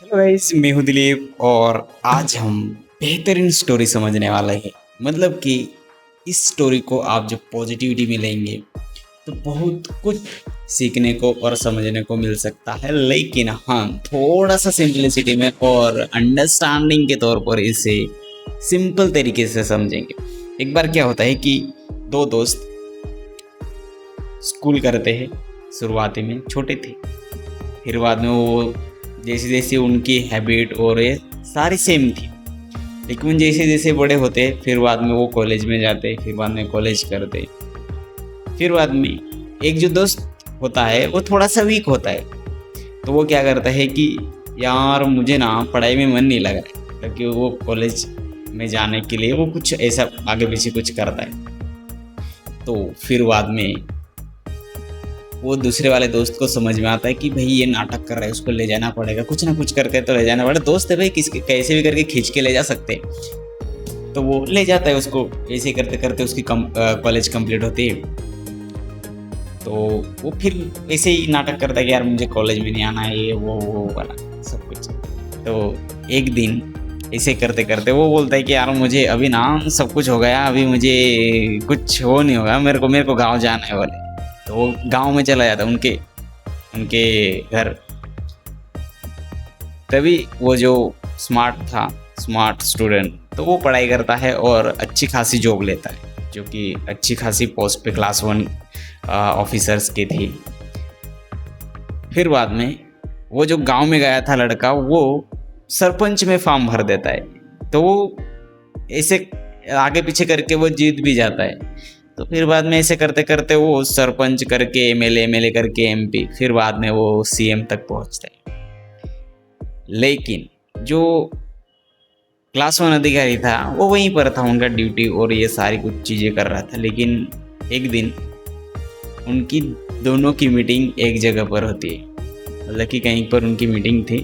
Hello guys, मैं हूं दिलीप और आज हम बेहतरीन स्टोरी समझने वाले हैं। मतलब कि इस स्टोरी को आप जब पॉजिटिविटी में लेंगे तो बहुत कुछ सीखने को और समझने को मिल सकता है, लेकिन हम थोड़ा सा सिंपलिसिटी में और अंडरस्टैंडिंग के तौर पर इसे सिंपल तरीके से समझेंगे। एक बार क्या होता है कि दो दोस्त स्कूल करते हैं। शुरुआती में छोटे थे, फिर बाद में वो जैसे जैसे उनकी हैबिट और ये सारी सेम थी, लेकिन जैसे जैसे बड़े होते फिर बाद में वो कॉलेज में जाते, फिर बाद में कॉलेज करते। फिर बाद में एक जो दोस्त होता है वो थोड़ा सा वीक होता है, तो वो क्या करता है कि यार मुझे ना पढ़ाई में मन नहीं लग रहा है, क्योंकि वो कॉलेज में जाने के लिए वो कुछ ऐसा आगे पीछे कुछ करता है। तो फिर बाद में वो दूसरे वाले दोस्त को समझ में आता है कि भाई ये नाटक कर रहा है, उसको ले जाना पड़ेगा, कुछ ना कुछ करके तो ले जाना पड़ेगा। दोस्त है भाई, किसके कैसे भी करके खींच के ले जा सकते। तो वो ले जाता है उसको, ऐसे करते करते उसकी कॉलेज कंप्लीट होती है। तो वो फिर ऐसे ही नाटक करता है कि यार मुझे कॉलेज में नहीं आना है, ये वो वाला सब कुछ। तो एक दिन ऐसे करते करते वो बोलता है कि यार मुझे अभी ना सब कुछ हो गया, अभी मुझे कुछ हो नहीं होगा, मेरे को गाँव जाना है बोले। तो वो गांव में चला जाता उनके उनके घर। तभी वो जो स्मार्ट स्टूडेंट, तो वो पढ़ाई करता है और अच्छी खासी जॉब लेता है, जो कि अच्छी खासी पोस्ट पे क्लास 1 ऑफिसर्स की थी। फिर बाद में वो जो गांव में गया था लड़का, वो सरपंच में फॉर्म भर देता है। तो वो ऐसे आगे पीछे करके वो जीत भी जाता है। तो फिर बाद में ऐसे करते करते वो सरपंच करके एमएलए करके एमपी, फिर बाद में वो सीएम तक पहुंचता है। लेकिन जो क्लास 1 अधिकारी था वो वहीं पर था, उनका ड्यूटी और ये सारी कुछ चीज़ें कर रहा था। लेकिन एक दिन उनकी दोनों की मीटिंग एक जगह पर होती है, मतलब कि कहीं पर उनकी मीटिंग थी।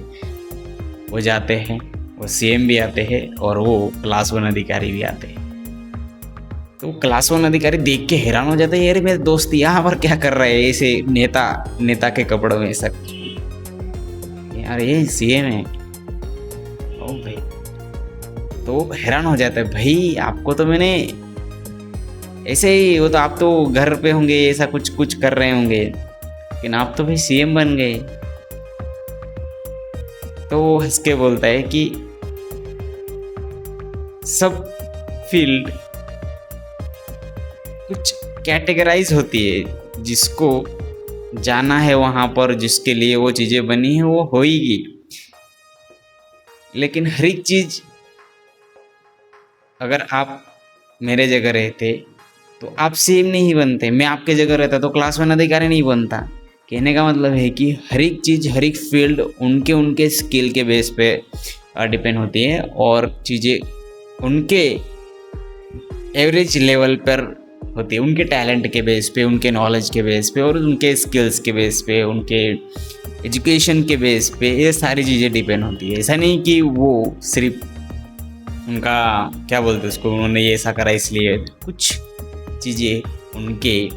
वो जाते हैं, वो सीएम भी आते हैं और वो क्लास 1 अधिकारी भी आते हैं। तो क्लास 1 अधिकारी देख के हैरान हो जाता है, यार मेरे दोस्त यहाँ पर क्या कर रहे हैं ऐसे नेता के कपड़ों में सब। यार ये सीएम है। ओ भाई, तो हैरान हो जाता है, भाई आपको तो मैंने ऐसे ही, वो तो आप तो घर पे होंगे ऐसा कुछ कुछ कर रहे होंगे, लेकिन आप तो भाई सीएम बन गए। तो वो हंस के बोलता है कि सब फील्ड कुछ कैटेगराइज होती है, जिसको जाना है वहाँ पर, जिसके लिए वो चीज़ें बनी है वो होएगी। लेकिन हर एक चीज़, अगर आप मेरे जगह रहते तो आप सेम नहीं बनते, मैं आपके जगह रहता तो क्लास 1 अधिकारी नहीं बनता। कहने का मतलब है कि हर एक चीज़, हर एक फील्ड उनके उनके स्किल के बेस पे डिपेंड होती है, और चीज़ें उनके एवरेज लेवल पर होती है, उनके टैलेंट के बेस पे, उनके नॉलेज के बेस पे और उनके स्किल्स के बेस पे, उनके एजुकेशन के बेस पे, ये सारी चीज़ें डिपेंड होती है। ऐसा नहीं कि वो सिर्फ उनका क्या बोलते हैं उसको, उन्होंने ये ऐसा करा इसलिए। कुछ चीज़ें उनके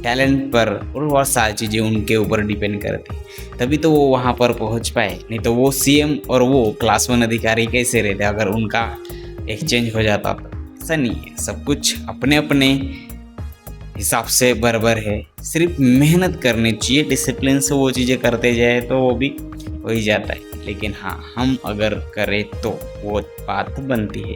टैलेंट पर और बहुत सारी चीज़ें उनके ऊपर डिपेंड करती है, तभी तो वो वहाँ पर पहुँच पाए। नहीं तो वो सीएम और वो क्लास 1 अधिकारी कैसे रहते अगर उनका एक्सचेंज हो जाता। तो ऐसा नहीं है, सब कुछ अपने अपने हिसाब से बराबर है। सिर्फ मेहनत करनी चाहिए, डिसिप्लिन से वो चीज़ें करते जाए तो वो भी हो ही जाता है। लेकिन हाँ, हम अगर करें तो वो बात बनती है।